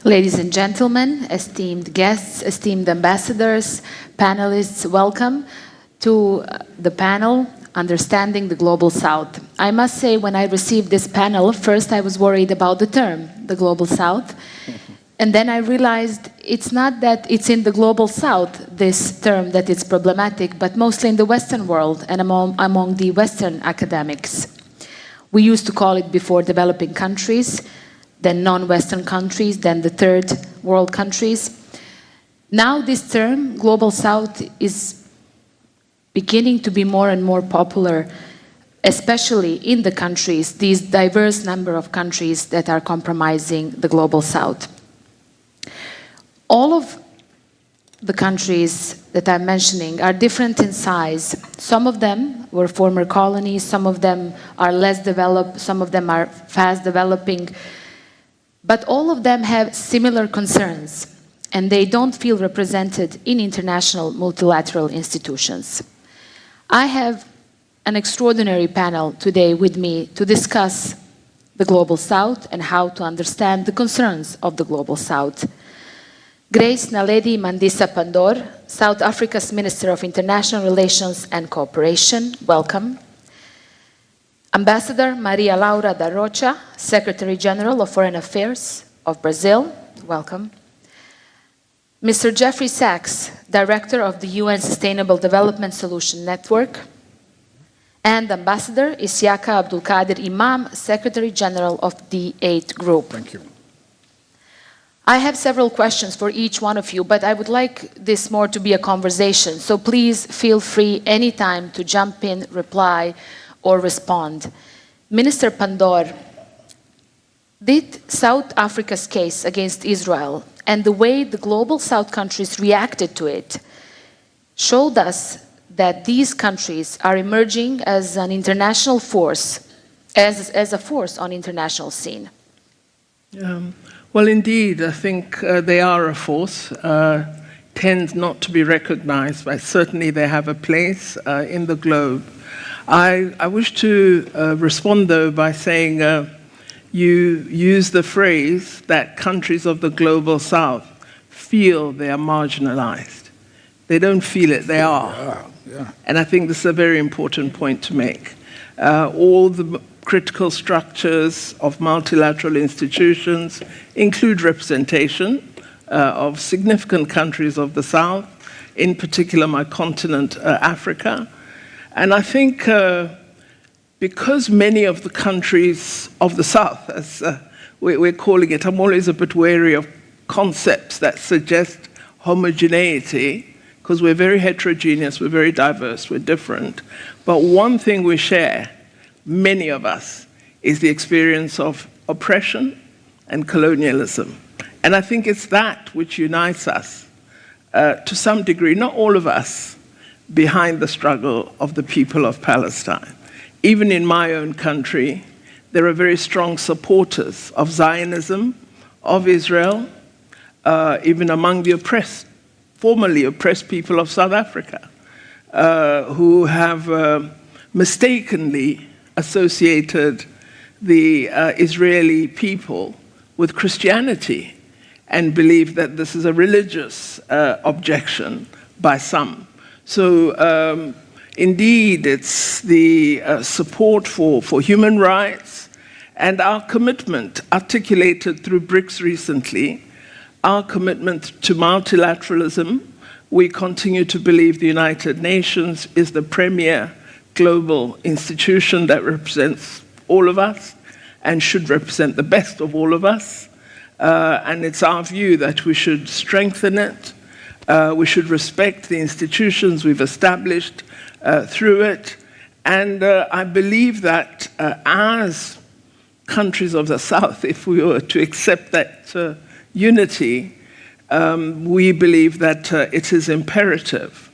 Ladies and gentlemen, esteemed guests, esteemed ambassadors, panelists, welcome to the panel, Understanding the Global South. I must say, when I received this panel, first I was worried about the term, the Global South. And then I realized it's not that it's in the Global South, this term, that it's problematic, but mostly in the Western world and among the Western academics. We used to call it before developing countries, then non-Western countries, then the third world countries. Now this term, Global South, is beginning to be more and more popular, especially in the countries, these diverse number of countries that are comprising the Global South. All of the countries that I'm mentioning are different in size. Some of them were former colonies, some of them are less developed, some of them are fast developing. But all of them have similar concerns, and they don't feel represented in international multilateral institutions. I have an extraordinary panel today with me to discuss the Global South and how to understand the concerns of the Global South. Grace Naledi Mandisa Pandor, South Africa's Minister of International Relations and Cooperation, welcome. Ambassador Maria Laura da Rocha, Secretary General of Foreign Affairs of Brazil, welcome. Mr. Jeffrey Sachs, Director of the UN Sustainable Development Solution Network, and Ambassador Isiaka Abdulkader Imam, Secretary General of the 8th Group. Thank you. I have several questions for each one of you, but I would like this more to be a conversation, so please feel free anytime to jump in, reply, or respond. Minister Pandor, did South Africa's case against Israel and the way the Global South countries reacted to it showed us that these countries are emerging as an international force, as a force on international scene? Well, indeed, I think they are a force, tend not to be recognized, but certainly they have a place in the globe. I wish to respond, though, by saying you use the phrase that countries of the Global South feel they are marginalized. They don't feel it, they are. Yeah. And I think this is a very important point to make. All the critical structures of multilateral institutions include representation of significant countries of the South, in particular my continent, Africa. And I think because many of the countries of the South, as we're calling it, I'm always a bit wary of concepts that suggest homogeneity, because we're very heterogeneous, we're very diverse, we're different. But one thing we share, many of us, is the experience of oppression and colonialism. And I think it's that which unites us, to some degree, not all of us, behind the struggle of the people of Palestine. Even in my own country, there are very strong supporters of Zionism, of Israel, even among the oppressed, formerly oppressed people of South Africa, who have mistakenly associated the Israeli people with Christianity and believe that this is a religious objection by some. So indeed, it's the support for human rights and our commitment articulated through BRICS recently, our commitment to multilateralism. We continue to believe the United Nations is the premier global institution that represents all of us and should represent the best of all of us. And it's our view that we should strengthen it. We should respect the institutions we've established through it. And I believe that as countries of the South, if we were to accept that unity, we believe that it is imperative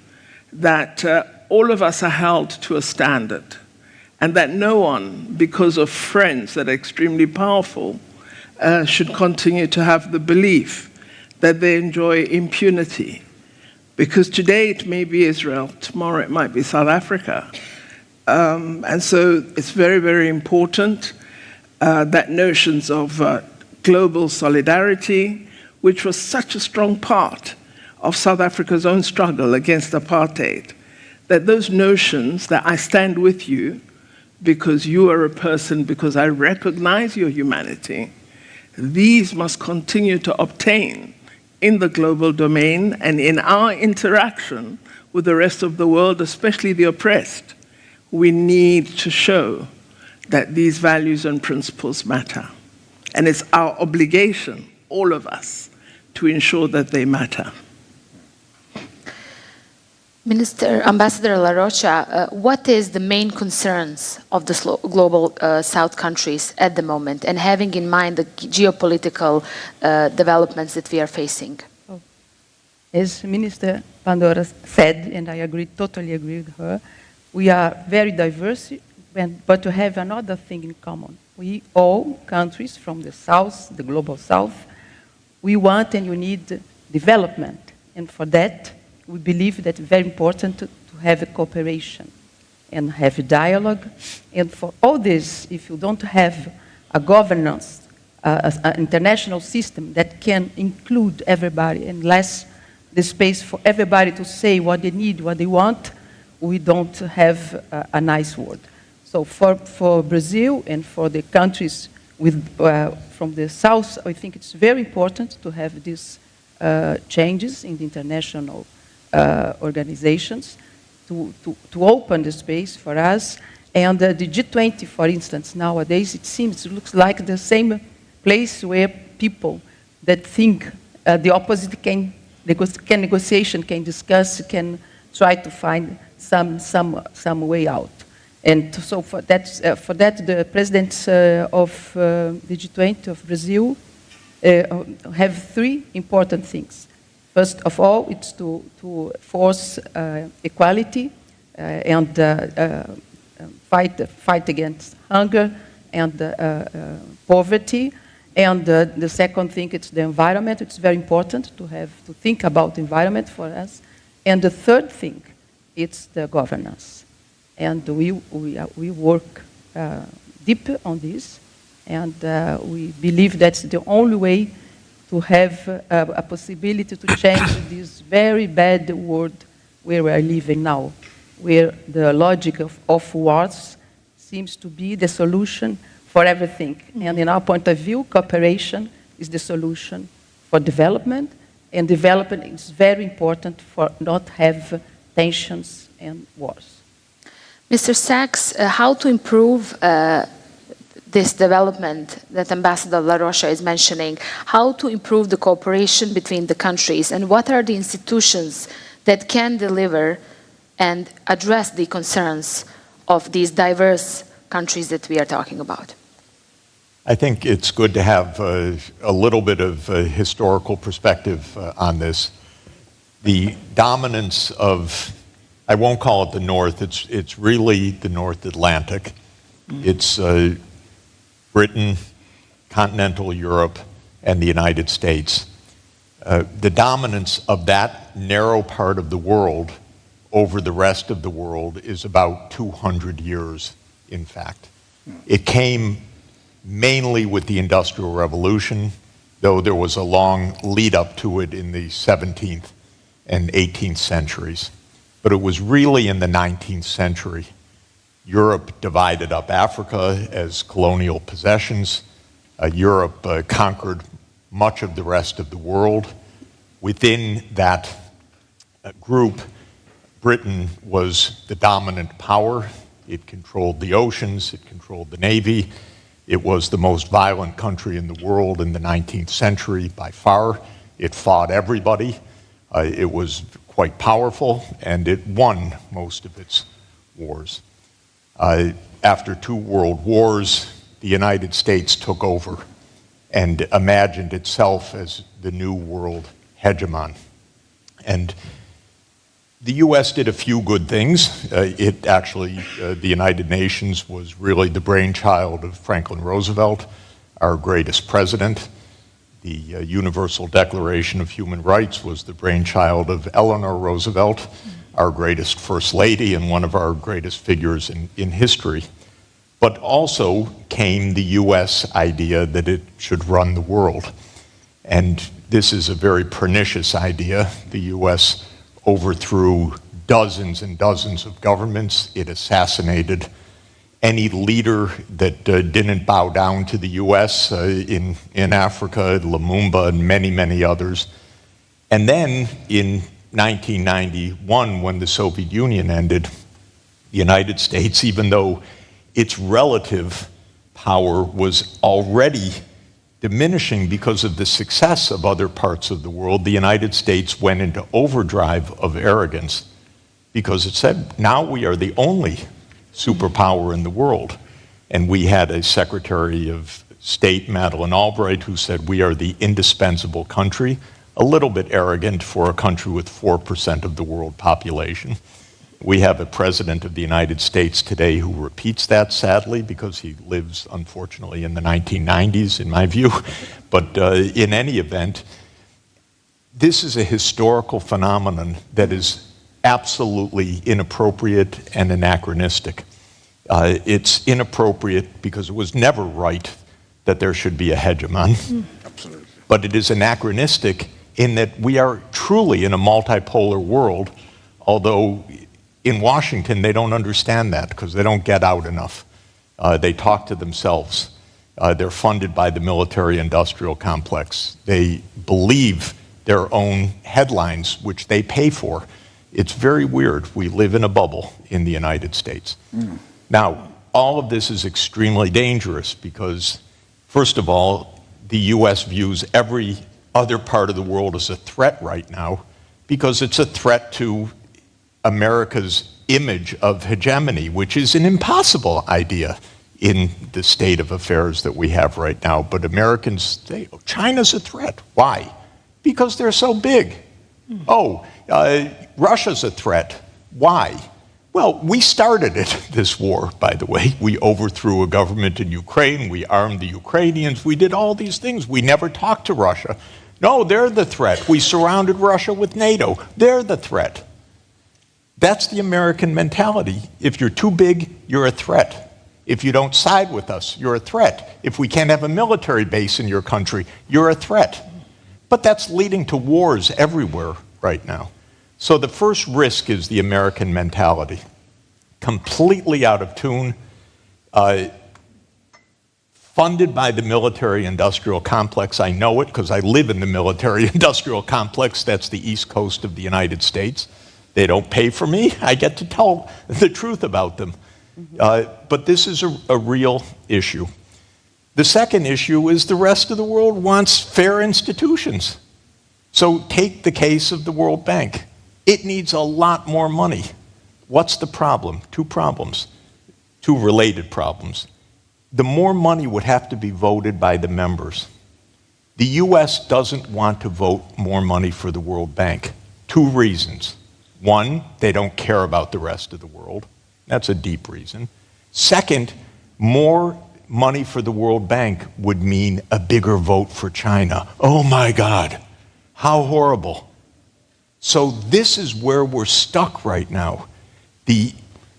that all of us are held to a standard, and that no one, because of friends that are extremely powerful, should continue to have the belief that they enjoy impunity. Because today it may be Israel, tomorrow it might be South Africa. And so it's very, very important that notions of global solidarity, which was such a strong part of South Africa's own struggle against apartheid, that those notions that I stand with you because you are a person, because I recognize your humanity, these must continue to obtain in the global domain and in our interaction with the rest of the world, especially the oppressed. We need to show that these values and principles matter. And it's our obligation, all of us, to ensure that they matter. Ambassador La Rocha, what is the main concerns of the global South countries at the moment, and having in mind the geopolitical developments that we are facing? As Minister Pandora said, and I totally agree with her, we are very diverse, but we have another thing in common. We all countries from the South, the global South, we want and we need development, and for that, we believe that it's very important to have a cooperation and have a dialogue. And for all this, if you don't have a governance, an international system that can include everybody and less the space for everybody to say what they need, what they want, we don't have a nice world. So for Brazil and for the countries from the South, I think it's very important to have these changes in the international organizations to open the space for us. And the G20, for instance, nowadays, it looks like the same place where people that think the opposite can negotiation, can discuss, can try to find some way out. And so for that, the presidents of the G20 of Brazil have three important things. First of all, it's to force equality and fight against hunger and poverty. And the second thing, it's the environment. It's very important to think about the environment for us. And the third thing, it's the governance. And we work deep on this, and we believe that's the only way to have a possibility to change this very bad world where we are living now, where the logic of wars seems to be the solution for everything. Mm-hmm. And in our point of view, cooperation is the solution for development, and development is very important for not have tensions and wars. Mr. Sachs, how to improve this development that Ambassador La Rocha is mentioning, how to improve the cooperation between the countries, and what are the institutions that can deliver and address the concerns of these diverse countries that we are talking about? I think it's good to have a little bit of historical perspective on this. The dominance of, I won't call it the North, it's really the North Atlantic. Mm-hmm. It's Britain, continental Europe, and the United States. The dominance of that narrow part of the world over the rest of the world is about 200 years, in fact. It came mainly with the Industrial Revolution, though there was a long lead up to it in the 17th and 18th centuries. But it was really in the 19th century. Europe divided up Africa as colonial possessions. Europe conquered much of the rest of the world. Within that group, Britain was the dominant power. It controlled the oceans, it controlled the navy. It was the most violent country in the world in the 19th century by far. It fought everybody. It was quite powerful, and it won most of its wars. After 2 world wars, the United States took over and imagined itself as the new world hegemon. And the U.S. did a few good things. The United Nations was really the brainchild of Franklin Roosevelt, our greatest president. The Universal Declaration of Human Rights was the brainchild of Eleanor Roosevelt, our greatest First Lady and one of our greatest figures in history. But also came the U.S. idea that it should run the world. And this is a very pernicious idea. The U.S. overthrew dozens and dozens of governments. It assassinated any leader that didn't bow down to the U.S. In Africa, Lumumba and many, many others. And then in 1991, when the Soviet Union ended, the United States, even though its relative power was already diminishing because of the success of other parts of the world, the United States went into overdrive of arrogance because it said, now we are the only superpower in the world. And we had a Secretary of State, Madeleine Albright, who said we are the indispensable country, a little bit arrogant for a country with 4% of the world population. We have a President of the United States today who repeats that, sadly, because he lives, unfortunately, in the 1990s, in my view. But in any event, this is a historical phenomenon that is absolutely inappropriate and anachronistic. It's inappropriate because it was never right that there should be a hegemon. Absolutely. But it is anachronistic in that we are truly in a multipolar world, although in Washington they don't understand that because they don't get out enough. They talk to themselves. They're funded by the military-industrial complex. They believe their own headlines, which they pay for. It's very weird. We live in a bubble in the United States. Now, all of this is extremely dangerous because, first of all, the U.S. views every other part of the world as a threat right now because it's a threat to America's image of hegemony, which is an impossible idea in the state of affairs that we have right now. But Americans say, oh, China's a threat. Why? Because they're so big. Oh, Russia's a threat. Why? Well, we started it, this war, by the way. We overthrew a government in Ukraine. We armed the Ukrainians. We did all these things. We never talked to Russia. No, they're the threat. We surrounded Russia with NATO. They're the threat. That's the American mentality. If you're too big, you're a threat. If you don't side with us, you're a threat. If we can't have a military base in your country, you're a threat. But that's leading to wars everywhere right now. So the first risk is the American mentality. Completely out of tune, funded by the military-industrial complex. I know it because I live in the military-industrial complex. That's the East Coast of the United States. They don't pay for me. I get to tell the truth about them. But this is a real issue. The second issue is the rest of the world wants fair institutions. So take the case of the World Bank. It needs a lot more money. What's the problem? Two problems, two related problems. The more money would have to be voted by the members. The U.S. doesn't want to vote more money for the World Bank. Two reasons. One, they don't care about the rest of the world. That's a deep reason. Second, more money for the World Bank would mean a bigger vote for China. Oh my God, how horrible. So this is where we're stuck right now. The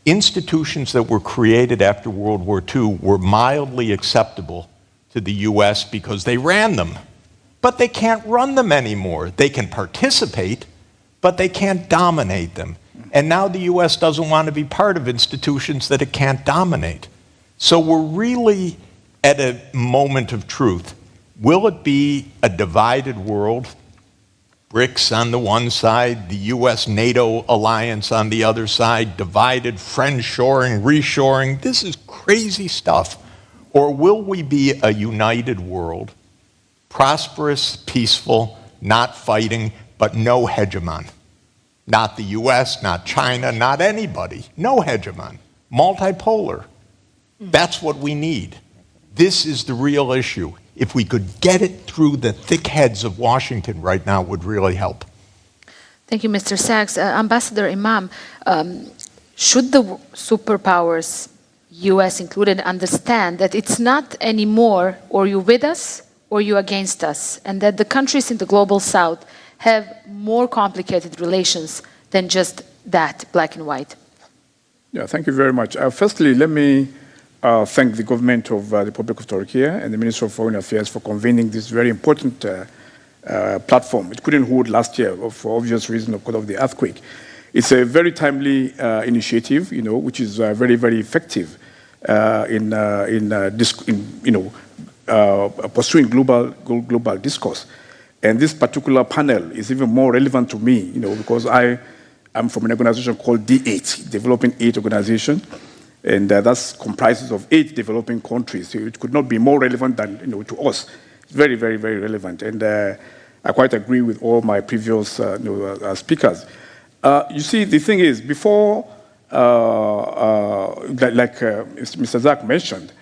institutions that were created after World War II were mildly acceptable to the U.S. because they ran them. But they can't run them anymore. They can participate, but they can't dominate them. And now the U.S. doesn't want to be part of institutions that it can't dominate. So we're really at a moment of truth. Will it be a divided world? BRICS on the one side, the U.S.-NATO alliance on the other side, divided, friendshoring, reshoring. This is crazy stuff. Or will we be a united world, prosperous, peaceful, not fighting, but no hegemon? Not the U.S., not China, not anybody. No hegemon. Multipolar. That's what we need. This is the real issue. If we could get it through the thick heads of Washington right now, it would really help. Thank you, Mr. Sachs. Ambassador Imam, should the superpowers, U.S. included, understand that it's not anymore or you with us or you against us, and that the countries in the global south have more complicated relations than just that, black and white? Yeah, thank you very much. Firstly, let me thank the government of the Republic of Turkey and the Minister of Foreign Affairs for convening this very important platform. It couldn't hold last year for obvious reasons because of the earthquake. It's a very timely initiative, which is very, very effective in pursuing global discourse. And this particular panel is even more relevant to me, because I'm from an organization called D8, Developing Aid Organization, and that comprises of 8 developing countries. So it could not be more relevant than to us. It's very, very, very relevant, and I quite agree with all my previous speakers. You see, the thing is, before, like Mr. Zach mentioned,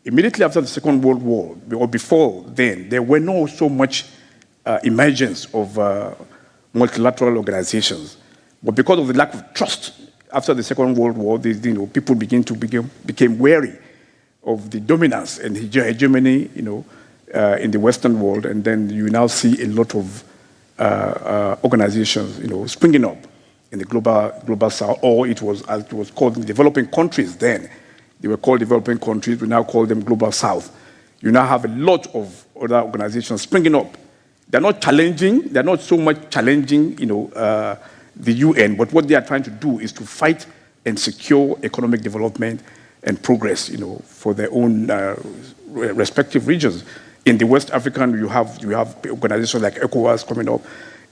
immediately after the Second World War, or before then, there were not so much emergence of multilateral organizations. But because of the lack of trust after the Second World War, people became wary of the dominance and hegemony, in the Western world, and then you now see a lot of organizations, springing up in the global South, or it was called in developing countries then. They were called developing countries. We now call them Global South. You now have a lot of other organizations springing up. They're not challenging. They're not so much challenging, the UN. But what they are trying to do is to fight and secure economic development and progress, for their own respective regions. In the West African, you have organizations like ECOWAS coming up.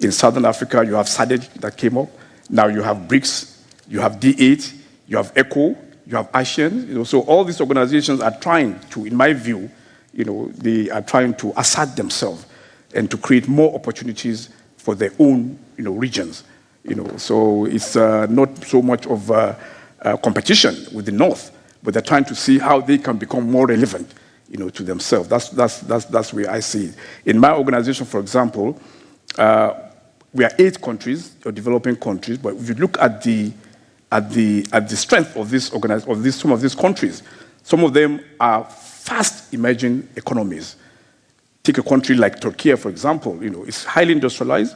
In Southern Africa, you have SADC that came up. Now you have BRICS, you have D8, you have ECHO, you have ASEAN. So all these organizations are trying to, in my view, they are trying to assert themselves and to create more opportunities for their own, regions. So it's not so much of competition with the North, but they're trying to see how they can become more relevant, to themselves. That's where I see it. In my organization, for example, we are 8 countries, or developing countries, but if you look at the strength of some of these countries, some of them are fast emerging economies. Take a country like Turkey, for example. It's highly industrialized.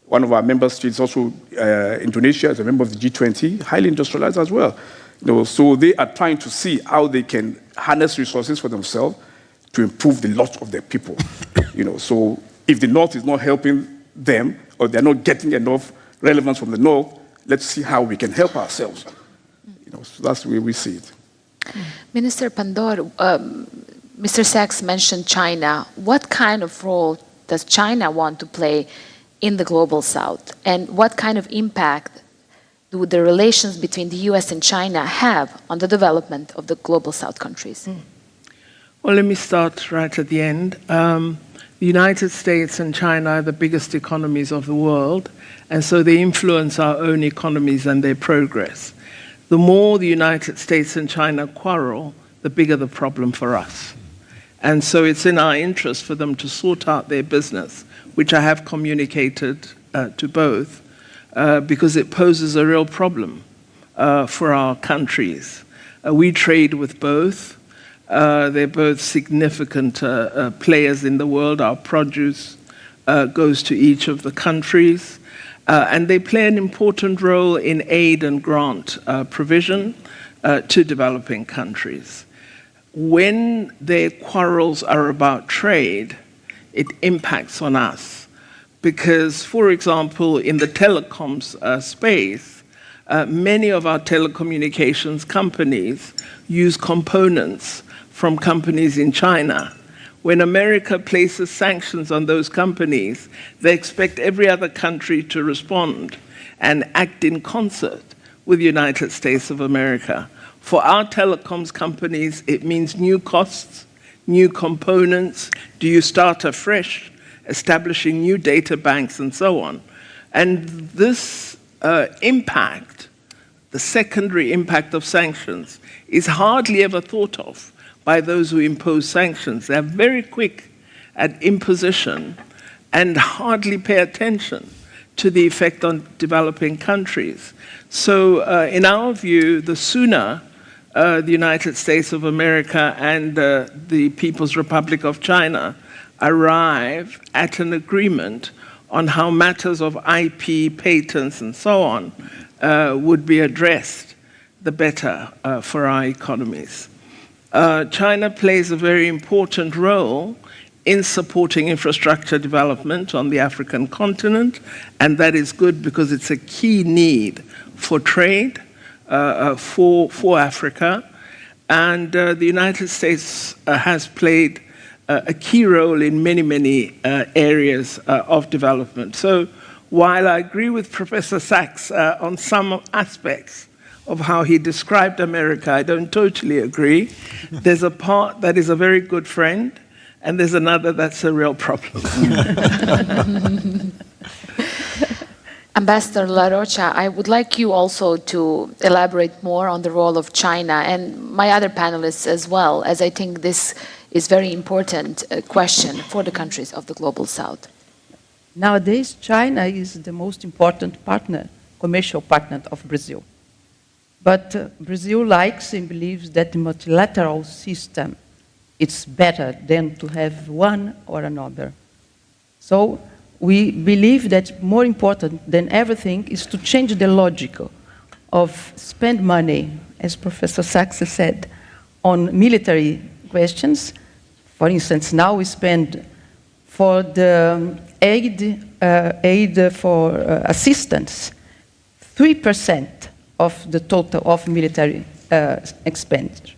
One of our member states, also Indonesia, is a member of the G20, highly industrialized as well. So they are trying to see how they can harness resources for themselves to improve the lot of their people. So if the North is not helping them, or they're not getting enough relevance from the North, let's see how we can help ourselves. So that's the way we see it. Minister Pandor, Mr. Sachs mentioned China. What kind of role does China want to play in the Global South? And what kind of impact do the relations between the US and China have on the development of the Global South countries? Well, let me start right at the end. The United States and China are the biggest economies of the world, and so they influence our own economies and their progress. The more the United States and China quarrel, the bigger the problem for us. And so it's in our interest for them to sort out their business, which I have communicated to both, because it poses a real problem for our countries. We trade with both. They're both significant players in the world. Our produce goes to each of the countries. And they play an important role in aid and grant provision to developing countries. When their quarrels are about trade, it impacts on us. Because, for example, in the telecoms space, many of our telecommunications companies use components from companies in China. When America places sanctions on those companies, they expect every other country to respond and act in concert with the United States of America. For our telecoms companies, it means new costs, new components. Do you start afresh, establishing new data banks and so on? And this impact, the secondary impact of sanctions, is hardly ever thought of by those who impose sanctions. They're very quick at imposition and hardly pay attention to the effect on developing countries. So in our view, the sooner the United States of America and the People's Republic of China arrive at an agreement on how matters of IP, patents, and so on would be addressed, the better for our economies. China plays a very important role in supporting infrastructure development on the African continent, and that is good because it's a key need for trade for Africa. And the United States has played a key role in many, many areas of development. So while I agree with Professor Sachs on some aspects of how he described America, I don't totally agree. There's a part that is a very good friend, and there's another that's a real problem. Ambassador La Rocha, I would like you also to elaborate more on the role of China and my other panelists as well, as I think this is very important question for the countries of the Global South. Nowadays, China is the most important partner, commercial partner of Brazil. But Brazil likes and believes that the multilateral system is better than to have one or another. So we believe that more important than everything is to change the logic of spend money, as Professor Sachs said, on military questions. For instance, now we spend for the aid for assistance 3% of the total of military expenditure.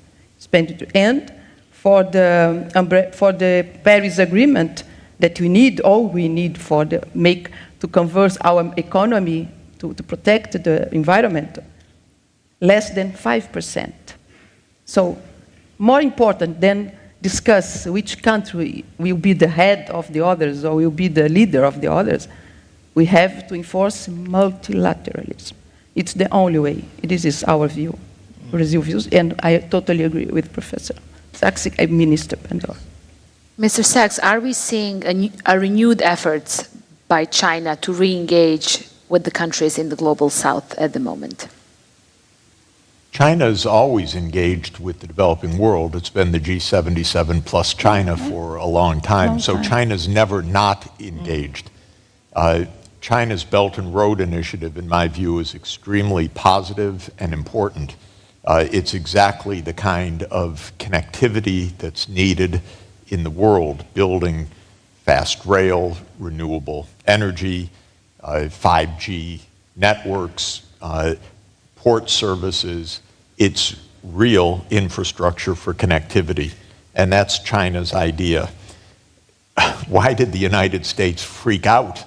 And for the Paris Agreement that we need, all we need to convert our economy to protect the environment, less than 5%. So more important than discuss which country will be the head of the others or will be the leader of the others, we have to enforce multilateralism. It's the only way. This is our view, Brazil views, and I totally agree with Professor Sachs and Minister Pandora. Mr. Sachs, are we seeing a renewed efforts by China to re-engage with the countries in the Global South at the moment? China is always engaged with the developing world. It's been the G77 plus China for a long time. So China's never not engaged. China's Belt and Road Initiative, in my view, is extremely positive and important. It's exactly the kind of connectivity that's needed in the world, building fast rail, renewable energy, 5G networks, port services. It's real infrastructure for connectivity, and that's China's idea. Why did the United States freak out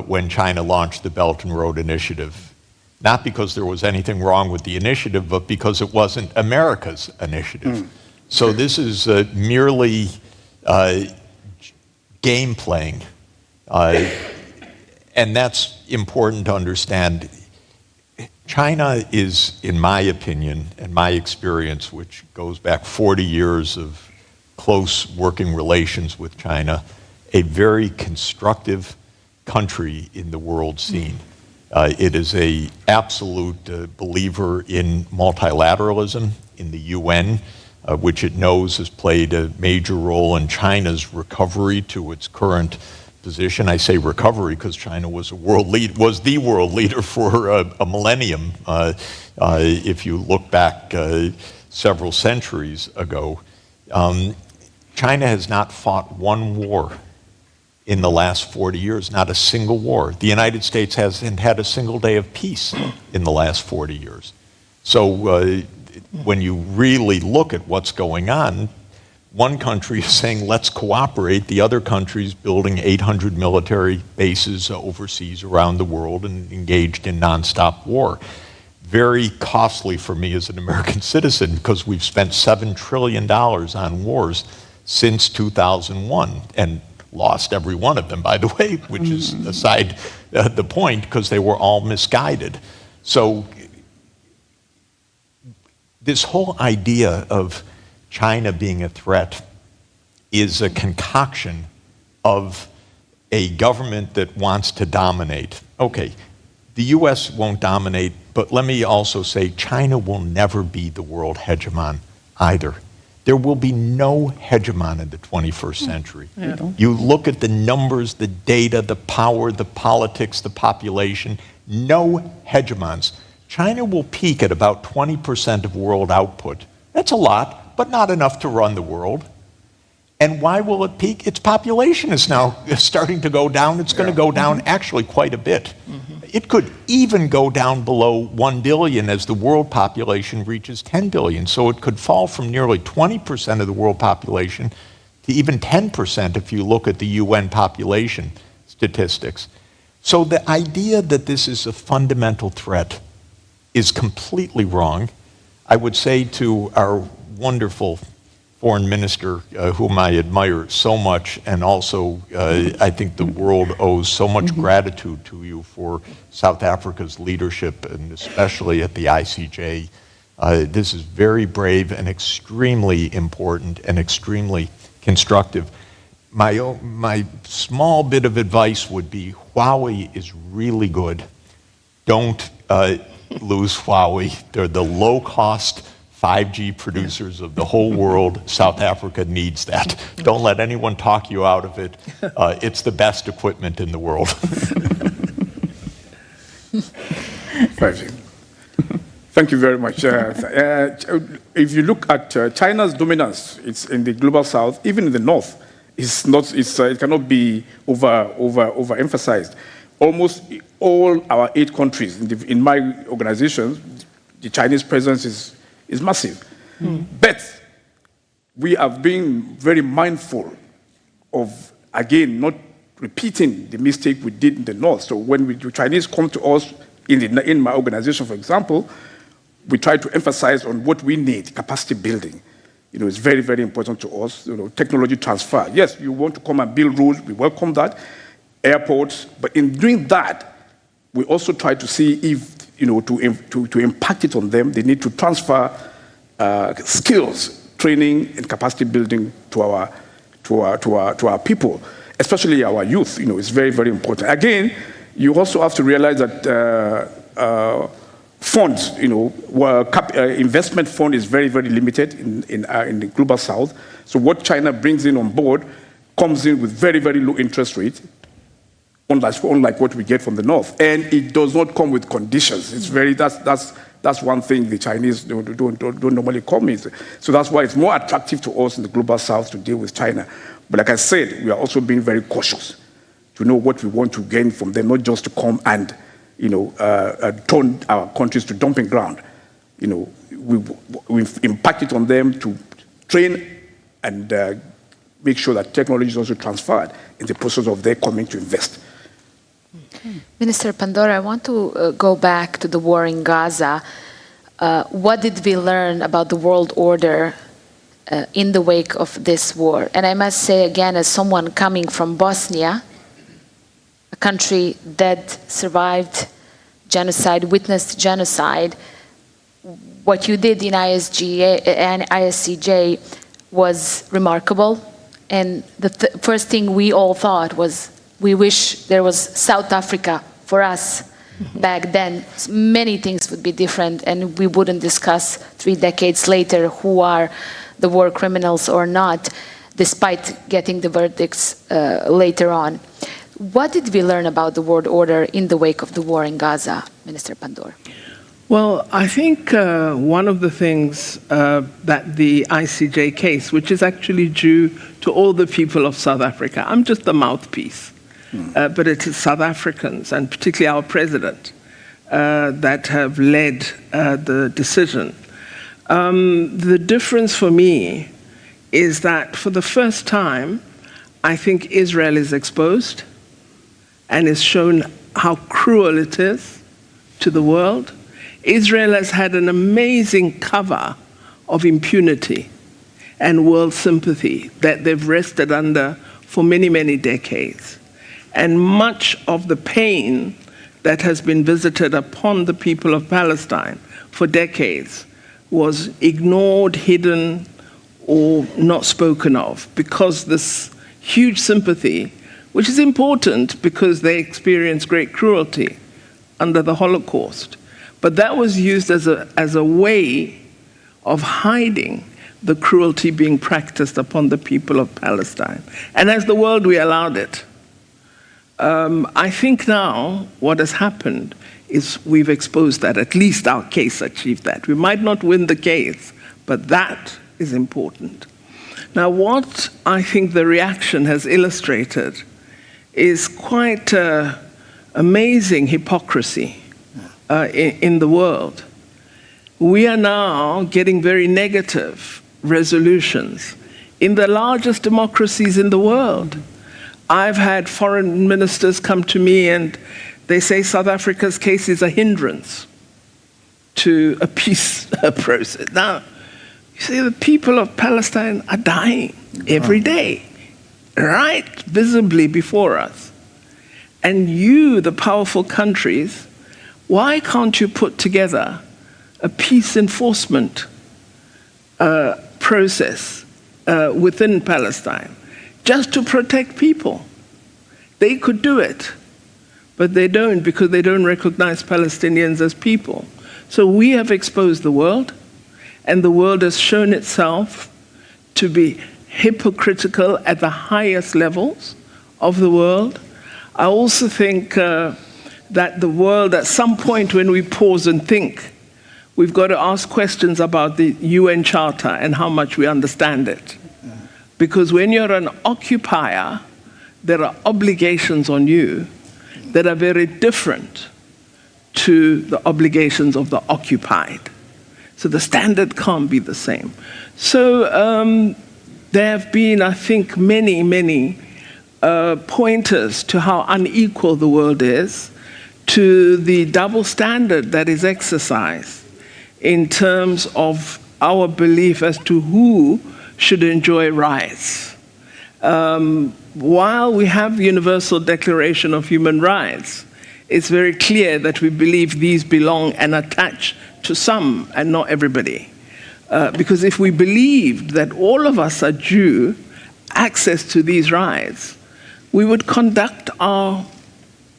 when China launched the Belt and Road Initiative? Not because there was anything wrong with the initiative, but because it wasn't America's initiative. So this is merely game playing. And that's important to understand. China is, in my opinion and my experience, which goes back 40 years of close working relations with China, a very constructive country in the world scene. It is an absolute believer in multilateralism, in the UN, which it knows has played a major role in China's recovery to its current position. I say recovery because China was the world leader for a millennium. If you look back several centuries ago, China has not fought one war in the last 40 years, not a single war. The United States hasn't had a single day of peace in the last 40 years. So when you really look at what's going on, one country is saying, let's cooperate. The other country's building 800 military bases overseas around the world and engaged in nonstop war. Very costly for me as an American citizen because we've spent $7 trillion on wars since 2001 and lost every one of them, by the way, which is aside the point because they were all misguided. So this whole idea of China being a threat is a concoction of a government that wants to dominate. Okay, the US won't dominate, but let me also say China will never be the world hegemon either. There will be no hegemon in the 21st century. You look at the numbers, the data, the power, the politics, the population, no hegemons. China will peak at about 20% of world output. That's a lot, but not enough to run the world. And why will it peak? Its population is now starting to go down. It's going to go down actually quite a bit. It could even go down below 1 billion as the world population reaches 10 billion. So it could fall from nearly 20% of the world population to even 10% if you look at the UN population statistics. So the idea that this is a fundamental threat is completely wrong. I would say to our wonderful foreign minister, whom I admire so much, and also I think the world owes so much gratitude to you for South Africa's leadership, and especially at the ICJ. This is very brave and extremely important and extremely constructive. My small bit of advice would be Huawei is really good. Don't lose Huawei. They're the low-cost 5G producers of the whole world. South Africa needs that. Don't let anyone talk you out of it. It's the best equipment in the world. Thank you very much. If you look at China's dominance, it's in the global south, even in the north. It cannot be overemphasized. Almost all our 8 countries in my organization, the Chinese presence is massive. But we have been very mindful of, again, not repeating the mistake we did in the north. So when the Chinese come to us, in my organization, for example, we try to emphasize on what we need, capacity building. It's very, very important to us. Technology transfer. Yes, you want to come and build roads, we welcome that. Airports, but in doing that, we also try to see if, to impact it on them, they need to transfer skills, training, and capacity building to our people, especially our youth. It's very, very important. Again, you also have to realize that funds, investment fund is very, very limited in the global south. So what China brings in on board comes in with very, very low interest rate, unlike what we get from the north, and it does not come with conditions. It's very that's one thing the Chinese don't normally come with. So that's why it's more attractive to us in the global south to deal with China. But like I said, we are also being very cautious to know what we want to gain from them, not just to come and turn our countries to dumping ground. We've impacted on them to train and make sure that technology is also transferred in the process of their coming to invest. Minister Pandora, I want to go back to the war in Gaza. What did we learn about the world order in the wake of this war? And I must say again, as someone coming from Bosnia, a country that survived genocide, witnessed genocide, what you did in ISCJ was remarkable. And the first thing we all thought was, we wish there was South Africa for us back then. Many things would be different, and we wouldn't discuss 3 decades later who are the war criminals or not, despite getting the verdicts later on. What did we learn about the world order in the wake of the war in Gaza, Minister Pandora? Well, I think one of the things that the ICJ case, which is actually due to all the people of South Africa, I'm just the mouthpiece, but it is South Africans, and particularly our president, that have led the decision. The difference for me is that for the first time, I think Israel is exposed and is shown how cruel it is to the world. Israel has had an amazing cover of impunity and world sympathy that they've rested under for many, many decades. And much of the pain that has been visited upon the people of Palestine for decades was ignored, hidden, or not spoken of, because this huge sympathy, which is important because they experienced great cruelty under the Holocaust, but that was used as a way of hiding the cruelty being practiced upon the people of Palestine. And as the world, we allowed it. I think now what has happened is we've exposed that. At least our case achieved that. We might not win the case, but that is important. Now, what I think the reaction has illustrated is quite amazing hypocrisy in the world. We are now getting very negative resolutions in the largest democracies in the world. I've had foreign ministers come to me and they say South Africa's case is a hindrance to a peace process. Now, you see, the people of Palestine are dying every day, right visibly before us. And you, the powerful countries, why can't you put together a peace enforcement process within Palestine just to protect people? They could do it, but they don't, because they don't recognize Palestinians as people. So we have exposed the world, and the world has shown itself to be hypocritical at the highest levels of the world. I also think that the world, at some point when we pause and think, we've got to ask questions about the UN Charter and how much we understand it. Because when you're an occupier, there are obligations on you that are very different to the obligations of the occupied. So the standard can't be the same. So there have been, I think, many pointers to how unequal the world is, to the double standard that is exercised in terms of our belief as to who should enjoy rights. While we have the Universal Declaration of Human Rights, it's very clear that we believe these belong and attach to some and not everybody. Because if we believed that all of us are due access to these rights, we would conduct our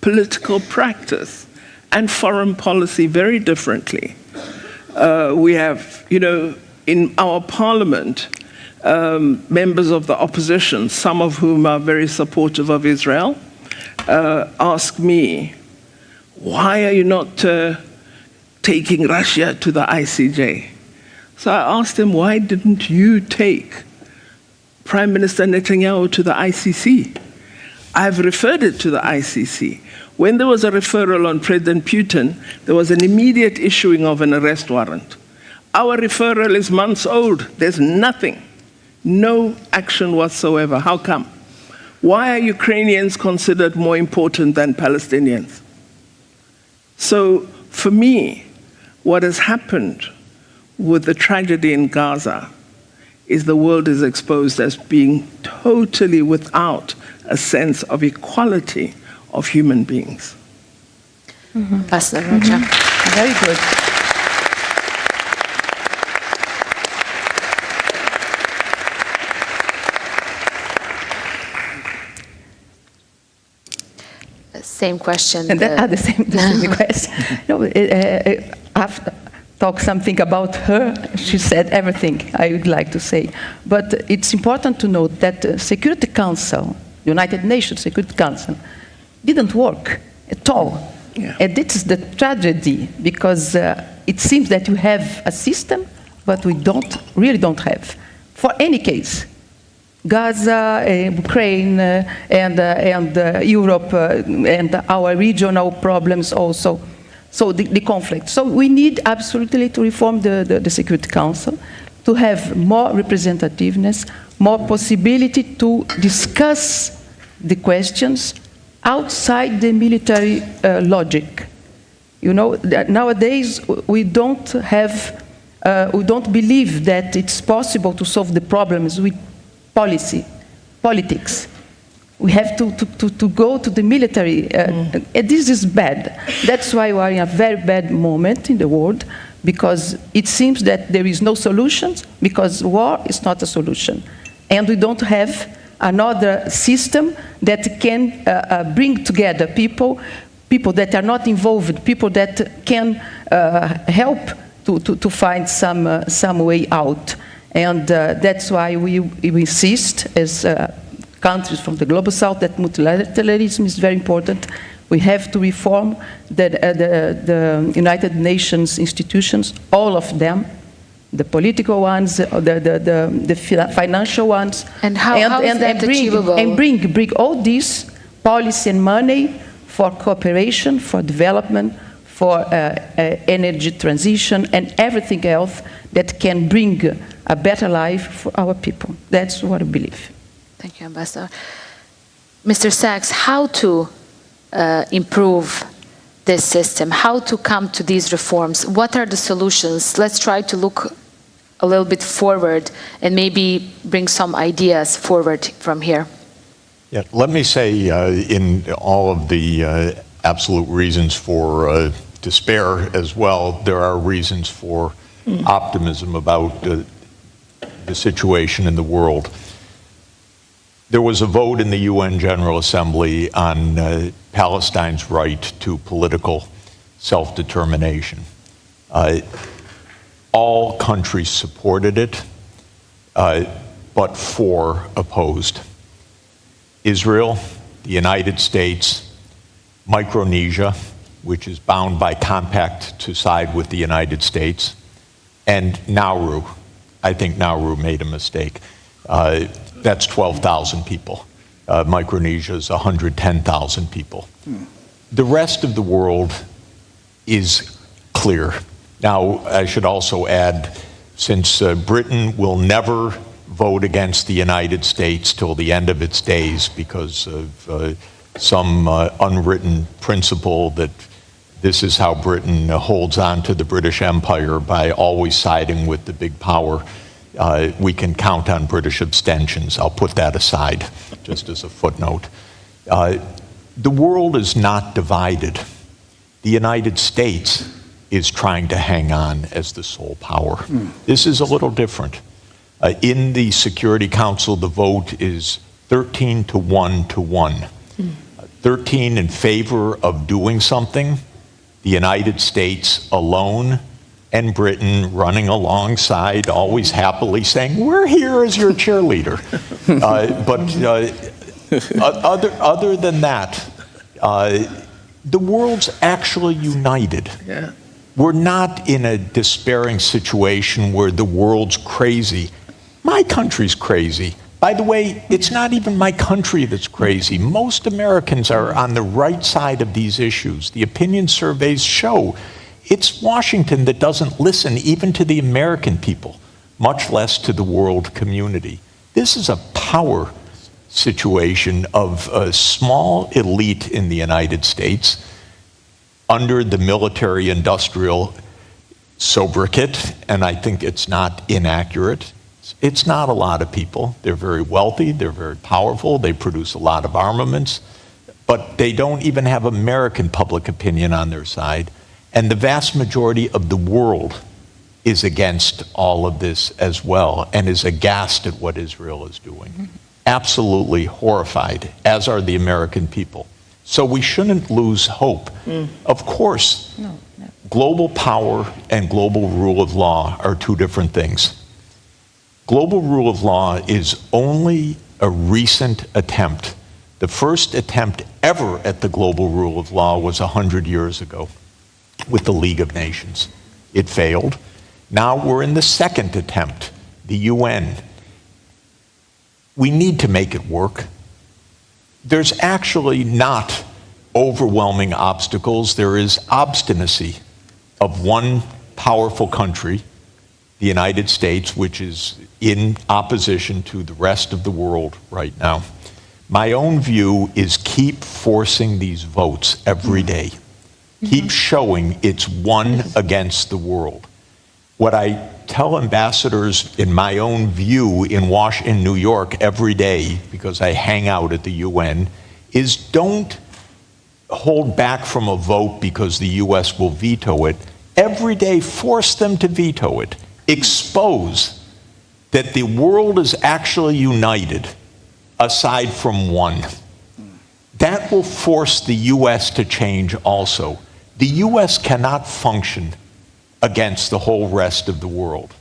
political practice and foreign policy very differently. We have, in our parliament, members of the opposition, some of whom are very supportive of Israel, ask me, why are you not taking Russia to the ICJ? So I asked him, why didn't you take Prime Minister Netanyahu to the ICC? I've referred it to the ICC. When there was a referral on President Putin, there was an immediate issuing of an arrest warrant. Our referral is months old. There's nothing. No action whatsoever. How come? Why are Ukrainians considered more important than Palestinians? So, for me, what has happened with the tragedy in Gaza is the world is exposed as being totally without a sense of equality of human beings. Pastor Roger. Very good. Same question. And the same question. No, after talk something about her, she said everything I would like to say. But it's important to note that the Security Council, United Nations Security Council, didn't work at all. Yeah. And this is the tragedy, because it seems that you have a system, but we really don't have. For any case, Gaza, Ukraine, and Europe, and our regional problems also. So the conflict. So we need absolutely to reform the Security Council, to have more representativeness, more possibility to discuss the questions outside the military logic. Nowadays we don't believe that it's possible to solve the problems with politics. We have to go to the military. And this is bad. That's why we are in a very bad moment in the world, because it seems that there is no solutions, because war is not a solution. And we don't have another system that can bring together people that are not involved, people that can help to find some way out. And that's why we insist, as countries from the Global South, that multilateralism is very important. We have to reform the United Nations institutions, all of them, the political ones, the financial ones. And how is that achievable? And bring all this policy and money for cooperation, for development, for energy transition, and everything else that can bring a better life for our people. That's what I believe. Thank you, Ambassador. Mr. Sachs, how to improve this system? How to come to these reforms? What are the solutions? Let's try to look a little bit forward and maybe bring some ideas forward from here. Yeah, let me say in all of the absolute reasons for despair as well, there are reasons for optimism about the situation in the world. There was a vote in the UN General Assembly on Palestine's right to political self-determination. All countries supported it, but 4 opposed. Israel, the United States, Micronesia, which is bound by compact to side with the United States, and Nauru. I think Nauru made a mistake. That's 12,000 people. Micronesia is 110,000 people. The rest of the world is clear. Now, I should also add, since Britain will never vote against the United States till the end of its days because of some unwritten principle that this is how Britain holds on to the British Empire, by always siding with the big power. We can count on British abstentions. I'll put that aside, just as a footnote. The world is not divided. The United States is trying to hang on as the sole power. This is a little different. In the Security Council, the vote is 13 to 1 to 1. 13 in favor of doing something, the United States alone, and Britain running alongside, always happily saying, "We're here as your cheerleader." Other than that, the world's actually united. Yeah. We're not in a despairing situation where the world's crazy. My country's crazy. By the way, it's not even my country that's crazy. Most Americans are on the right side of these issues. The opinion surveys show it's Washington that doesn't listen even to the American people, much less to the world community. This is a power situation of a small elite in the United States under the military-industrial sobriquet, and I think it's not inaccurate. It's not a lot of people. They're very wealthy, they're very powerful, they produce a lot of armaments, but they don't even have American public opinion on their side. And the vast majority of the world is against all of this as well, and is aghast at what Israel is doing. Absolutely horrified, as are the American people. So we shouldn't lose hope. Of course, global power and global rule of law are 2 different things. Global rule of law is only a recent attempt. The first attempt ever at the global rule of law was 100 years ago with the League of Nations. It failed. Now we're in the second attempt, the UN. We need to make it work. There's actually not overwhelming obstacles. There is obstinacy of one powerful country, the United States, which is in opposition to the rest of the world right now. My own view is keep forcing these votes every day. Keep showing it's one against the world. What I tell ambassadors, in my own view, in New York every day, because I hang out at the UN, is don't hold back from a vote because the US will veto it. Every day, force them to veto it. Expose that the world is actually united, aside from one. That will force the US to change also. The US cannot function against the whole rest of the world.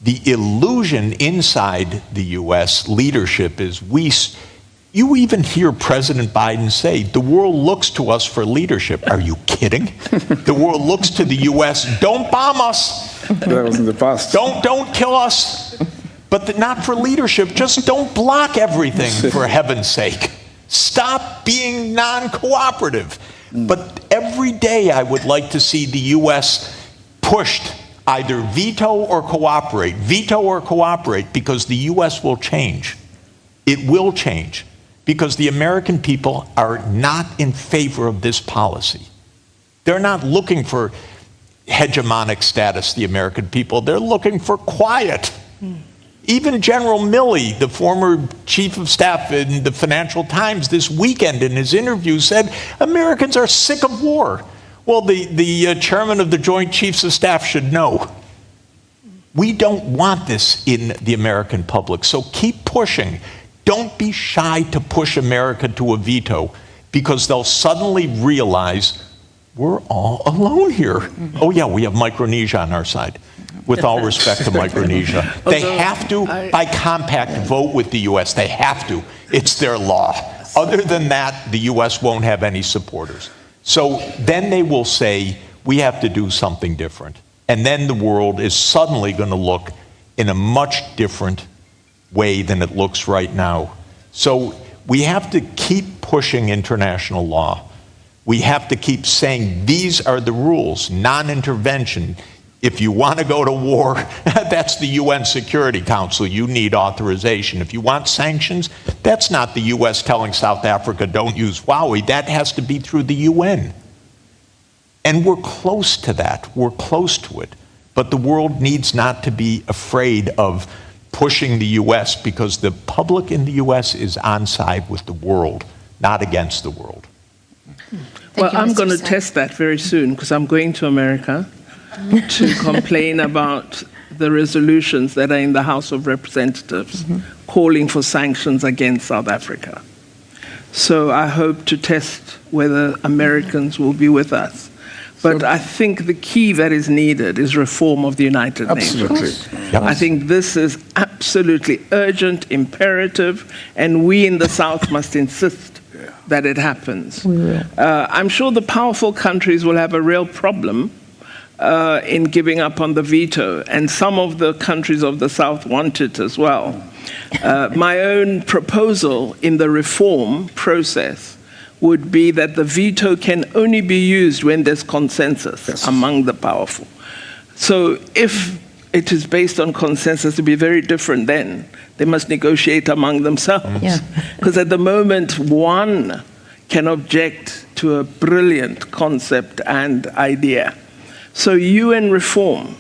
The illusion inside the US leadership is you even hear President Biden say, the world looks to us for leadership. Are you kidding? The world looks to the US, don't bomb us. That was in the past. Don't kill us, but not for leadership. Just don't block everything, for heaven's sake. Stop being non-cooperative. But every day I would like to see the U.S. pushed either veto or cooperate, because the U.S. will change. It will change, because the American people are not in favor of this policy. They're not looking for hegemonic status, the American people. They're looking for quiet. Even General Milley, the former chief of staff in the Financial Times this weekend in his interview said, Americans are sick of war. Well, the chairman of the Joint Chiefs of Staff should know. We don't want this in the American public, so keep pushing. Don't be shy to push America to a veto, because they'll suddenly realize we're all alone here. Oh yeah, we have Micronesia on our side. With all respect to Micronesia. They have to, by compact, vote with the U.S. They have to. It's their law. Other than that, the U.S. won't have any supporters. So then they will say, we have to do something different. And then the world is suddenly going to look in a much different way than it looks right now. So we have to keep pushing international law. We have to keep saying, these are the rules, non-intervention. If you want to go to war, that's the UN Security Council. You need authorization. If you want sanctions, that's not the U.S. telling South Africa, don't use Huawei. That has to be through the UN. And we're close to that. We're close to it. But the world needs not to be afraid of pushing the U.S., because the public in the U.S. is on side with the world, not against the world. Well, I'm going to test that very soon, because I'm going to America to complain about the resolutions that are in the House of Representatives calling for sanctions against South Africa. So I hope to test whether Americans will be with us. But I think the key that is needed is reform of the United Nations. Yep. I think this is absolutely urgent, imperative, and we in the South must insist that it happens. I'm sure the powerful countries will have a real problem in giving up on the veto, and some of the countries of the South want it as well. My own proposal in the reform process would be that the veto can only be used when there's consensus among the powerful. So if it is based on consensus, it will be very different then. They must negotiate among themselves. Because at the moment, one can object to a brilliant concept and idea. So UN reform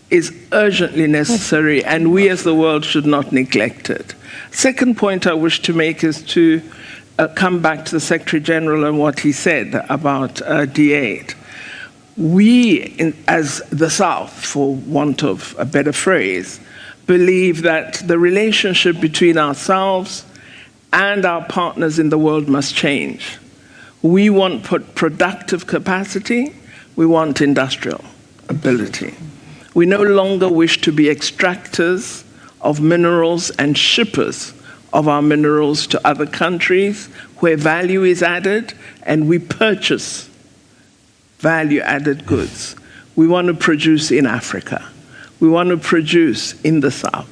is urgently necessary, and we as the world should not neglect it. Second point I wish to make is to come back to the Secretary General and what he said about D8. We, as the South, for want of a better phrase, believe that the relationship between ourselves and our partners in the world must change. We want productive capacity. We want industrial ability. We no longer wish to be extractors of minerals and shippers of our minerals to other countries where value is added, and we purchase value-added goods. We want to produce in Africa. We want to produce in the South.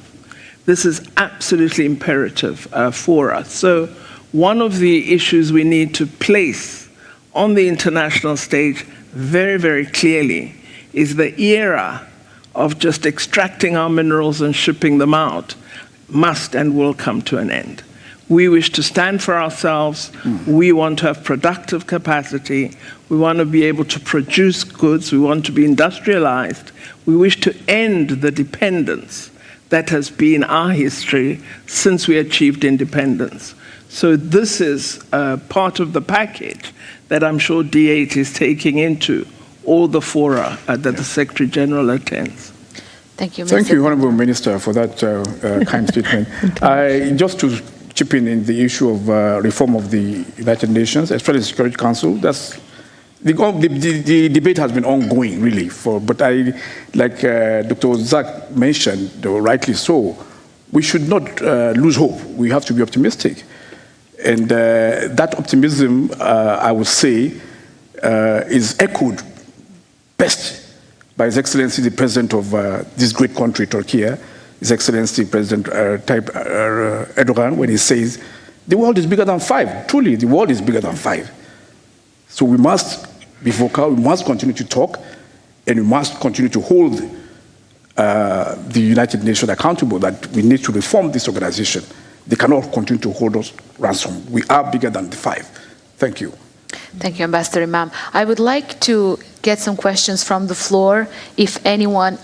This is absolutely imperative for us. So one of the issues we need to place on the international stage very, very clearly is the era of just extracting our minerals and shipping them out must and will come to an end. We wish to stand for ourselves. We want to have productive capacity. We want to be able to produce goods. We want to be industrialized. We wish to end the dependence that has been our history since we achieved independence. So this is part of the package that I'm sure D8 is taking into all the fora that the Secretary General attends. Thank you, Mr. Thank you, Honourable Minister, for that kind statement. Just to chip in the issue of reform of the United Nations, especially the Security Council, that's the debate has been ongoing, really. But like Dr. Zak mentioned, rightly so, we should not lose hope. We have to be optimistic. And that optimism, I would say, is echoed best by His Excellency the President of this great country, Turkey, His Excellency President Tayyip Erdogan, when he says, the world is bigger than 5. Truly, the world is bigger than 5. So we must be vocal, we must continue to talk, and we must continue to hold the United Nations accountable that we need to reform this organization. They cannot continue to hold us ransom. We are bigger than the 5. Thank you. Thank you, Ambassador Imam. I would like to get some questions from the floor. If anyone,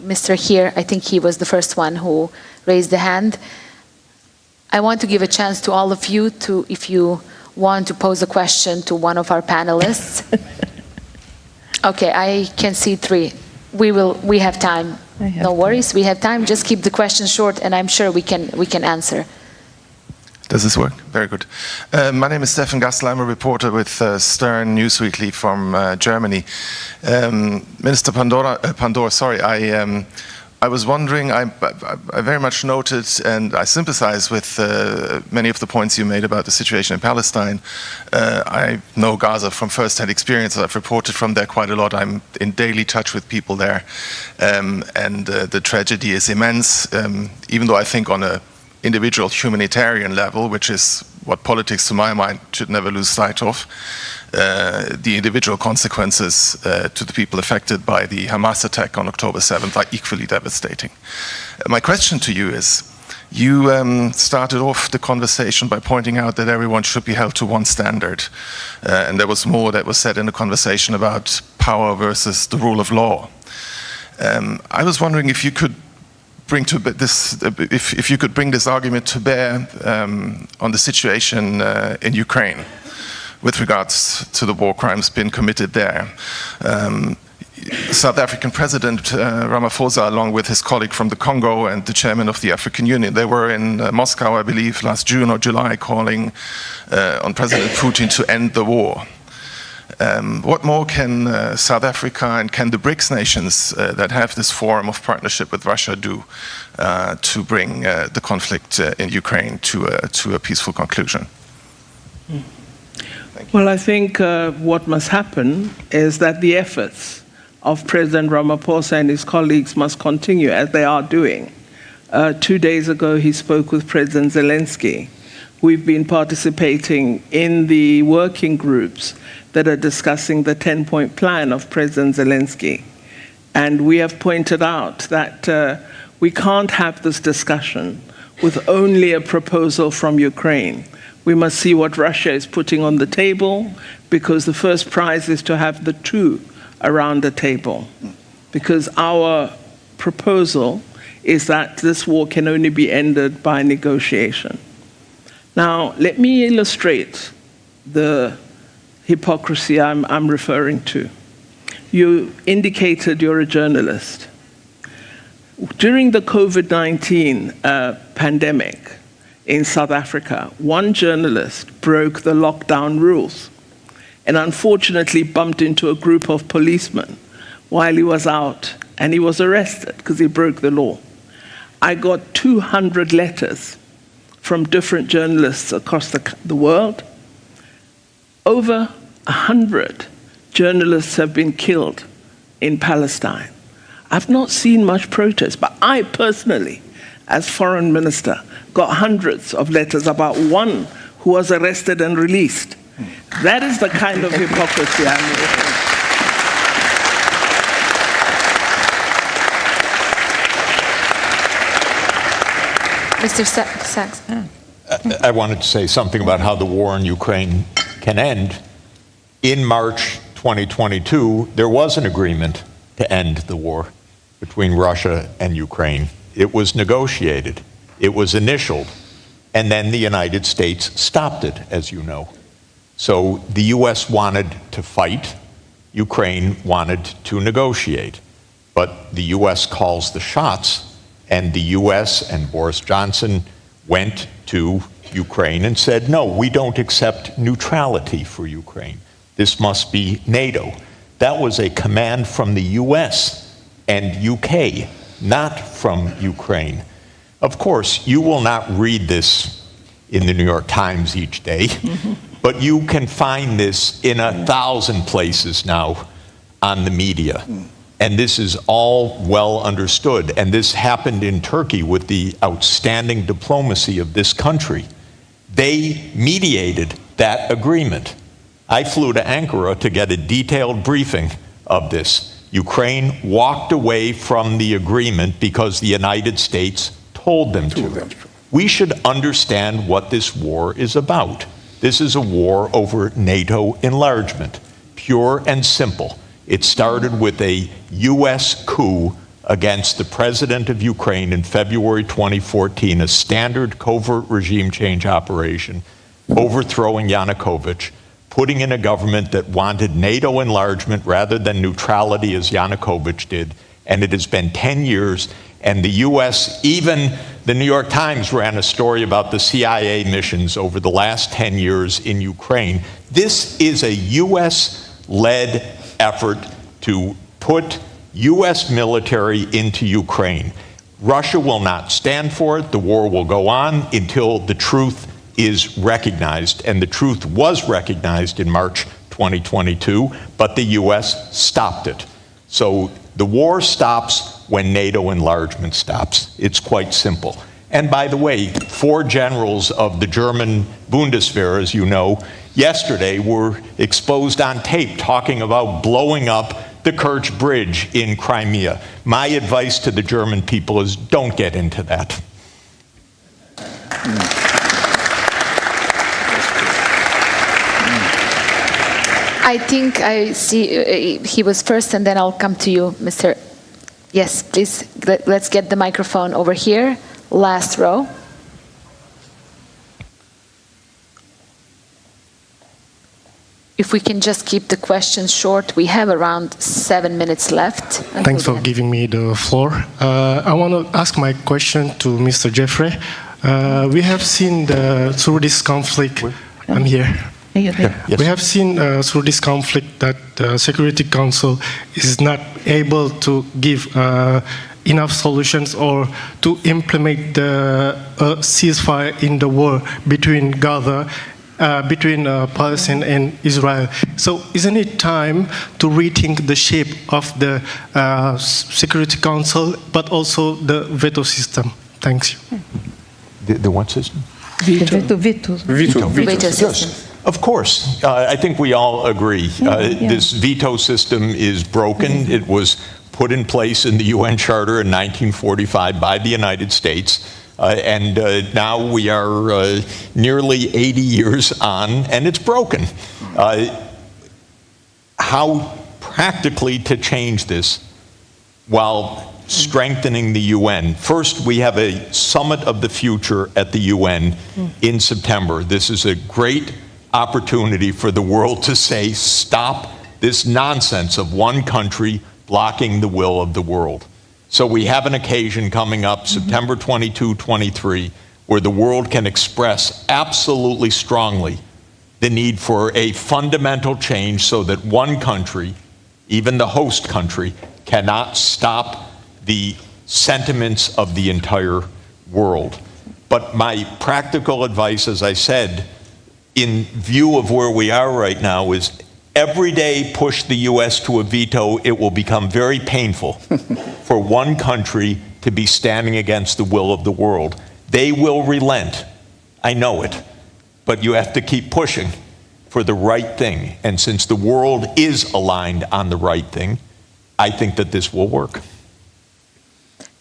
Mr. here, I think he was the first one who raised the hand. I want to give a chance to all of you to, if you want to pose a question to one of our panelists. Okay, I can see 3. We have time. No worries, we have time. Just keep the questions short, and I'm sure we can answer. Does this work? Very good. My name is Stefan Gassel. I'm a reporter with Stern Newsweekly from Germany. Minister Pandor, sorry, I was wondering, I very much noted and I sympathize with many of the points you made about the situation in Palestine. I know Gaza from first-hand experience. I've reported from there quite a lot. I'm in daily touch with people there. And the tragedy is immense, even though I think on an individual humanitarian level, which is what politics, to my mind, should never lose sight of, the individual consequences to the people affected by the Hamas attack on October 7th are equally devastating. My question to you is, you started off the conversation by pointing out that everyone should be held to one standard. And there was more that was said in the conversation about power versus the rule of law. I was wondering if you could bring to this, if you could bring this argument to bear on the situation in Ukraine, with regards to the war crimes being committed there. South African President Ramaphosa, along with his colleague from the Congo and the chairman of the African Union, they were in Moscow, I believe, last June or July, calling on President Putin to end the war. What more can South Africa and can the BRICS nations that have this forum of partnership with Russia do to bring the conflict in Ukraine to a peaceful conclusion? Well, I think what must happen is that the efforts of President Ramaphosa and his colleagues must continue, as they are doing. 2 days ago, he spoke with President Zelensky. We've been participating in the working groups that are discussing the 10-point plan of President Zelensky. And we have pointed out that we can't have this discussion with only a proposal from Ukraine. We must see what Russia is putting on the table, because the first prize is to have the 2 around the table. Because our proposal is that this war can only be ended by negotiation. Now, let me illustrate the hypocrisy I'm referring to. You indicated you're a journalist. During the COVID-19 pandemic, in South Africa, one journalist broke the lockdown rules and unfortunately bumped into a group of policemen while he was out, and he was arrested because he broke the law. I got 200 letters from different journalists across the world. Over 100 journalists have been killed in Palestine. I've not seen much protest, but I personally, as foreign minister, got hundreds of letters about one who was arrested and released. That is the kind of hypocrisy I'm referring to. Mr. Sachs. I wanted to say something about how the war in Ukraine can end. In March 2022, there was an agreement to end the war between Russia and Ukraine. It was negotiated. It was initialed, and then the United States stopped it, as you know. So the U.S. wanted to fight, Ukraine wanted to negotiate. But the U.S. calls the shots, and the U.S. and Boris Johnson went to Ukraine and said, no, we don't accept neutrality for Ukraine. This must be NATO. That was a command from the U.S. and UK, not from Ukraine. Of course, you will not read this in the New York Times each day, but you can find this in 1,000 places now on the media. And this is all well understood. And this happened in Turkey with the outstanding diplomacy of this country. They mediated that agreement. I flew to Ankara to get a detailed briefing of this. Ukraine walked away from the agreement because the United States told them to. We should understand what this war is about. This is a war over NATO enlargement, pure and simple. It started with a U.S. coup against the president of Ukraine in February 2014, a standard covert regime change operation, overthrowing Yanukovych, putting in a government that wanted NATO enlargement rather than neutrality as Yanukovych did. And it has been 10 years, and the U.S., even the New York Times ran a story about the CIA missions over the last 10 years in Ukraine. This is a U.S.-led effort to put U.S. military into Ukraine. Russia will not stand for it. The war will go on until the truth is recognized, and the truth was recognized in March 2022, but the U.S. stopped it. So the war stops when NATO enlargement stops. It's quite simple. And by the way, 4 generals of the German Bundeswehr, as you know, yesterday were exposed on tape talking about blowing up the Kerch Bridge in Crimea. My advice to the German people is don't get into that. I think I see he was first, and then I'll come to you, Mr. Yes, please. Let's get the microphone over here, last row. If we can just keep the questions short, we have around 7 minutes left. Thanks for giving me the floor. I want to ask my question to Mr. Jeffrey. We have seen through this conflict, I'm here. Yes. We have seen through this conflict that the Security Council is not able to give enough solutions or to implement the ceasefire in the war between Gaza, between Palestine and Israel. So isn't it time to rethink the shape of the Security Council, but also the veto system? Thanks. The what system? Veto system. Yes, of course. I think we all agree. This veto system is broken. It was put in place in the UN Charter in 1945 by the United States. And now we are nearly 80 years on, and it's broken. How practically to change this while strengthening the UN? First, we have a summit of the future at the UN in September. This is a great opportunity for the world to say, stop this nonsense of one country blocking the will of the world. So we have an occasion coming up, September 22, 23, where the world can express absolutely strongly the need for a fundamental change so that one country, even the host country, cannot stop the sentiments of the entire world. But my practical advice, as I said, in view of where we are right now, is every day push the U.S. to a veto, it will become very painful for one country to be standing against the will of the world. They will relent. I know it. But you have to keep pushing for the right thing. And since the world is aligned on the right thing, I think that this will work.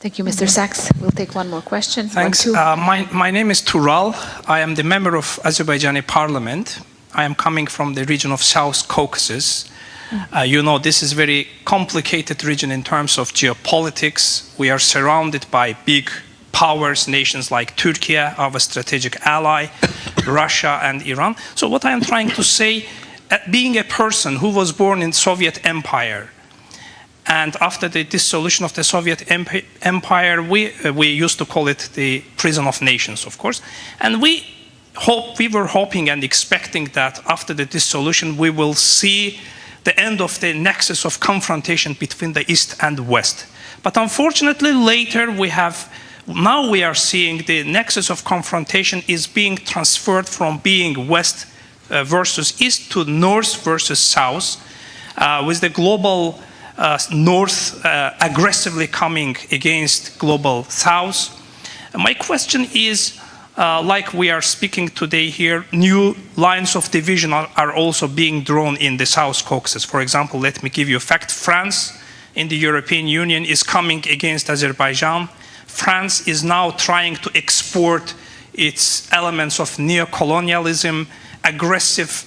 Thank you, Mr. Sachs. We'll take one more question. Thanks. My name is Tural. I am the member of Azerbaijani Parliament. I am coming from the region of South Caucasus. You know, this is a very complicated region in terms of geopolitics. We are surrounded by big powers, nations like Turkey, our strategic ally, Russia and Iran. So what I am trying to say, being a person who was born in Soviet Empire, and after the dissolution of the Soviet Empire, we used to call it the prison of nations, of course. And we were hoping and expecting that after the dissolution, we will see the end of the nexus of confrontation between the East and West. But unfortunately, later now we are seeing the nexus of confrontation is being transferred from being West versus East to North versus South. with the global North aggressively coming against global South. My question is, like we are speaking today here, new lines of division are also being drawn in the South Caucasus. For example, let me give you a fact. France in the European Union is coming against Azerbaijan. France is now trying to export its elements of neo-colonialism, aggressive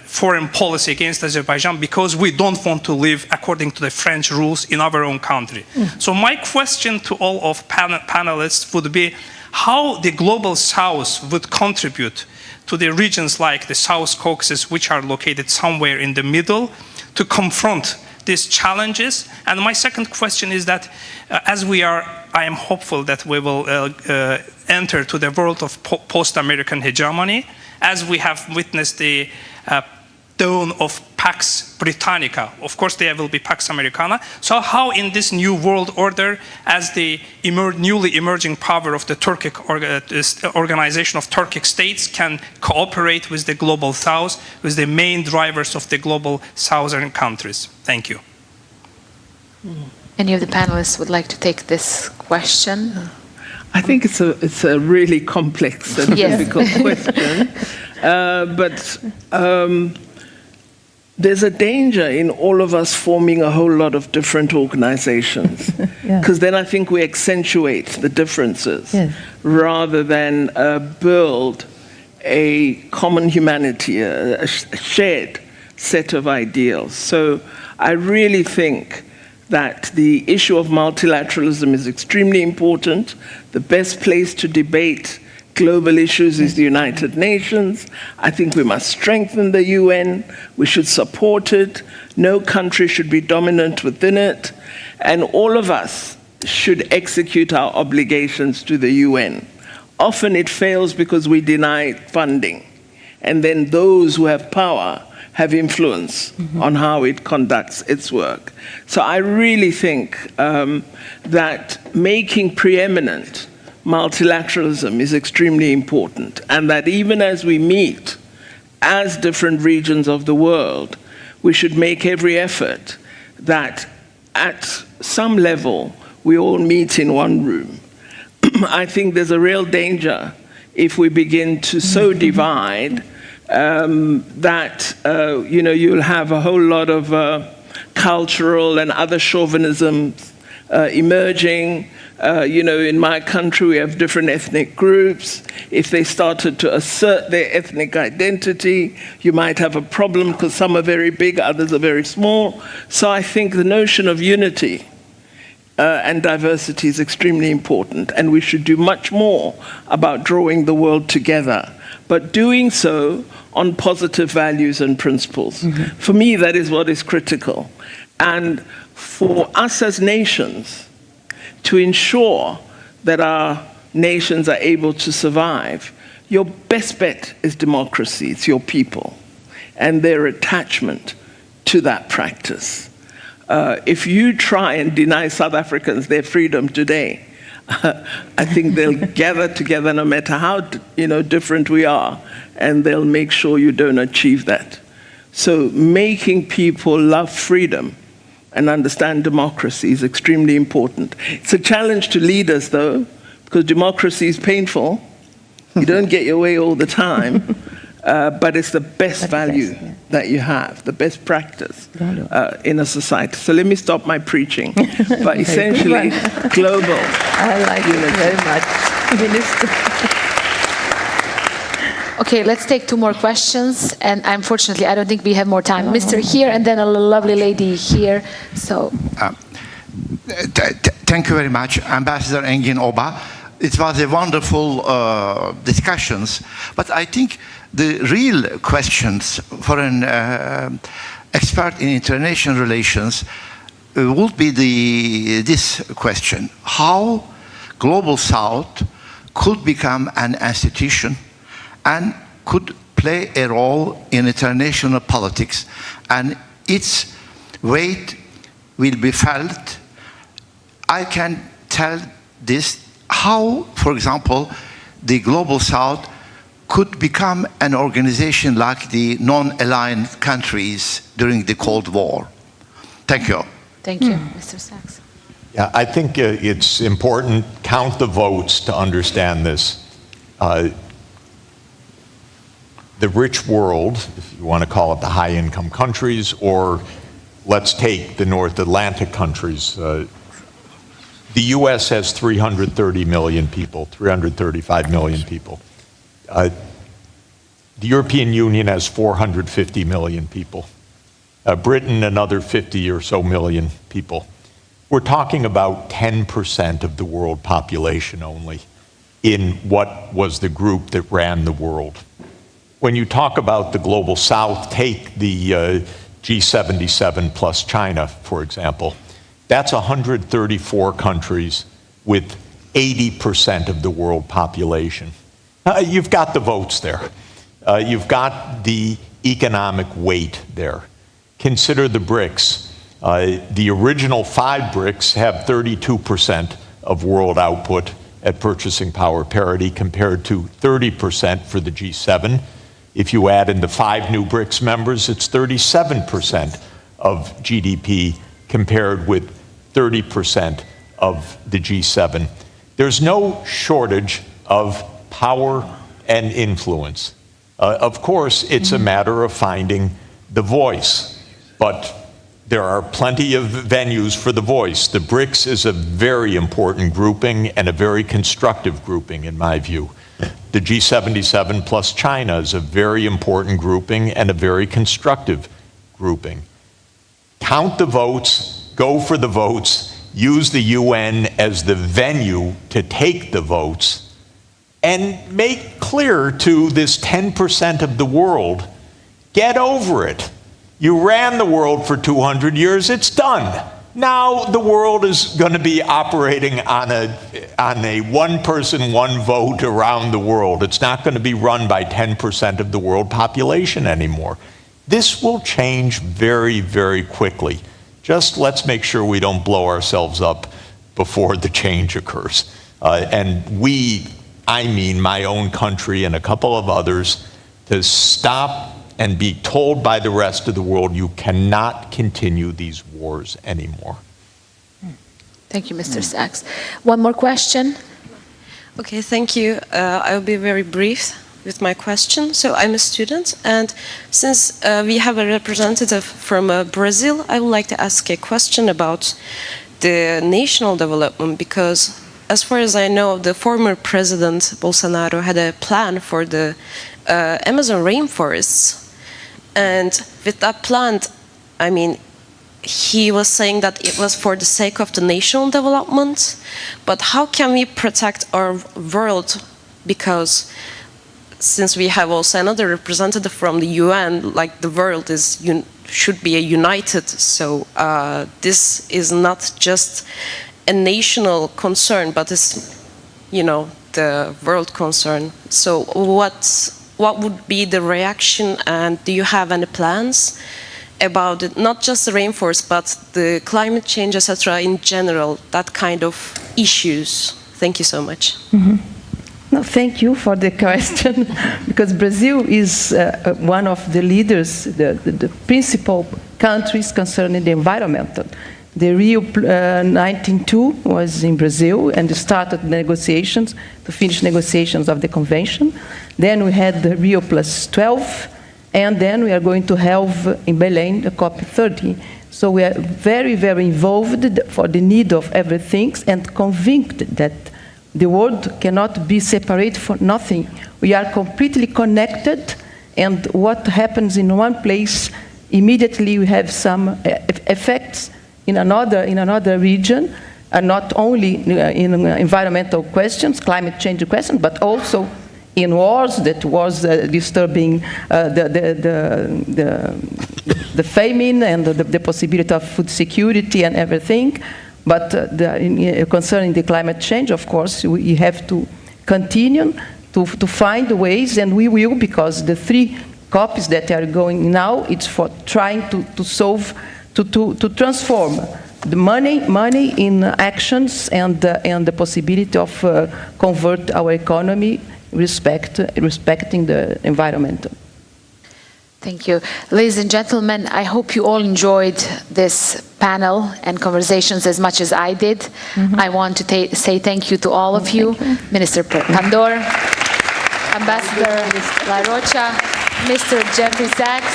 foreign policy against Azerbaijan because we don't want to live according to the French rules in our own country. So my question to all of panelists would be how the global South would contribute to the regions like the South Caucasus, which are located somewhere in the middle, to confront these challenges. And my second question is that I am hopeful that we will enter to the world of post-American hegemony, as we have witnessed the dawn of Pax Britannica. Of course, there will be Pax Americana. So how in this new world order, as the newly emerging power of the Turkic organization of Turkic states can cooperate with the global South, with the main drivers of the global southern countries? Thank you. Any of the panelists would like to take this question? I think it's a really complex and difficult question. But there's a danger in all of us forming a whole lot of different organizations, because then I think we accentuate the differences rather than build a common humanity, a shared set of ideals. So I really think that the issue of multilateralism is extremely important. The best place to debate global issues is the United Nations. I think we must strengthen the UN. We should support it. No country should be dominant within it. And all of us should execute our obligations to the UN. Often it fails because we deny funding. And then those who have power have influence on how it conducts its work. So I really think that making preeminent multilateralism is extremely important, and that even as we meet as different regions of the world, we should make every effort that at some level we all meet in one room. I think there's a real danger if we begin to so divide that you'll have a whole lot of cultural and other chauvinisms emerging. In my country, we have different ethnic groups. If they started to assert their ethnic identity, you might have a problem because some are very big, others are very small. So I think the notion of unity and diversity is extremely important, and we should do much more about drawing the world together, but doing so on positive values and principles. For me, that is what is critical. And for us as nations to ensure that our nations are able to survive, your best bet is democracy. It's your people and their attachment to that practice. If you try and deny South Africans their freedom today, I think they'll gather together no matter how different we are, and they'll make sure you don't achieve that. So making people love freedom and understand democracy is extremely important. It's a challenge to leaders, though, because democracy is painful. You don't get your way all the time, but it's the best value that you have, the best practice in a society. So let me stop my preaching. But essentially, global. I like it very much, Minister. Okay, let's take two more questions. And unfortunately, I don't think we have more time. Mr. here, and then a lovely lady here. So. Thank you very much, Ambassador Engin Oba. It was a wonderful discussions, but I think the real questions for an expert in international relations would be this question: how Global South could become an institution and could play a role in international politics, and its weight will be felt. I can tell this, how, for example, the Global South could become an organization like the non-aligned countries during the Cold War? Thank you. Thank you, Mr. Sachs. Yeah, I think it's important, count the votes to understand this. The rich world, if you want to call it the high-income countries, or let's take the North Atlantic countries. The U.S. has 330 million people, 335 million people. The European Union has 450 million people. Britain, another 50 or so million people. We're talking about 10% of the world population only in what was the group that ran the world. When you talk about the global south, take the G77 plus China, for example. That's 134 countries with 80% of the world population. You've got the votes there. You've got the economic weight there. Consider the BRICS. The original 5 BRICS have 32% of world output at purchasing power parity compared to 30% for the G7. If you add in the 5 new BRICS members, it's 37% of GDP compared with 30% of the G7. There's no shortage of power and influence. Of course, it's a matter of finding the voice, but there are plenty of venues for the voice. The BRICS is a very important grouping and a very constructive grouping, in my view. The G77 plus China is a very important grouping and a very constructive grouping. Count the votes, go for the votes, use the UN as the venue to take the votes, and make clear to this 10% of the world, get over it. You ran the world for 200 years, it's done. Now the world is going to be operating on a one person, one vote around the world. It's not going to be run by 10% of the world population anymore. This will change very, very quickly. Just let's make sure we don't blow ourselves up before the change occurs. And we, I mean my own country and a couple of others, to stop and be told by the rest of the world you cannot continue these wars anymore. Thank you, Mr. Sachs. One more question. Okay, thank you. I'll be very brief with my question. So I'm a student, and since we have a representative from Brazil, I would like to ask a question about the national development, because as far as I know, the former president Bolsonaro had a plan for the Amazon rainforests. And with that plan, I mean, he was saying that it was for the sake of the national development. But how can we protect our world? Because since we have also another representative from the UN, like the world should be united. So this is not just a national concern, but it's, the world concern. So what would be the reaction, and do you have any plans about it, not just the rainforest, but the climate change, etc., in general, that kind of issues? Thank you so much. Mm-hmm. No, thank you for the question, because Brazil is one of the leaders, the principal countries concerning the environment. The Rio 1992 was in Brazil and started negotiations, to finish negotiations of the convention. Then we had the Rio plus 12, and then we are going to have in Belém the COP30. So we are very, very involved for the need of everything and convinced that the world cannot be separate for nothing. We are completely connected, and what happens in one place, immediately we have some effects in another region, and not only in environmental questions, climate change questions, but also in wars that was disturbing the famine and the possibility of food security and everything. But concerning the climate change, of course, we have to continue to find ways, and we will, because the 3 COPs that are going now, it's for trying to solve, to transform the money in actions and the possibility of convert our economy respecting the environment. Thank you. Ladies and gentlemen, I hope you all enjoyed this panel and conversations as much as I did. I want to say thank you to all of you, Minister Pandor, Ambassador La Rocha, Mr. Jeffrey Sachs,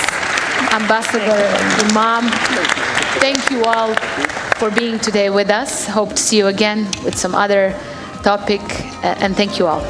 Ambassador Imam. Thank you all for being today with us. Hope to see you again with some other topic, and thank you all.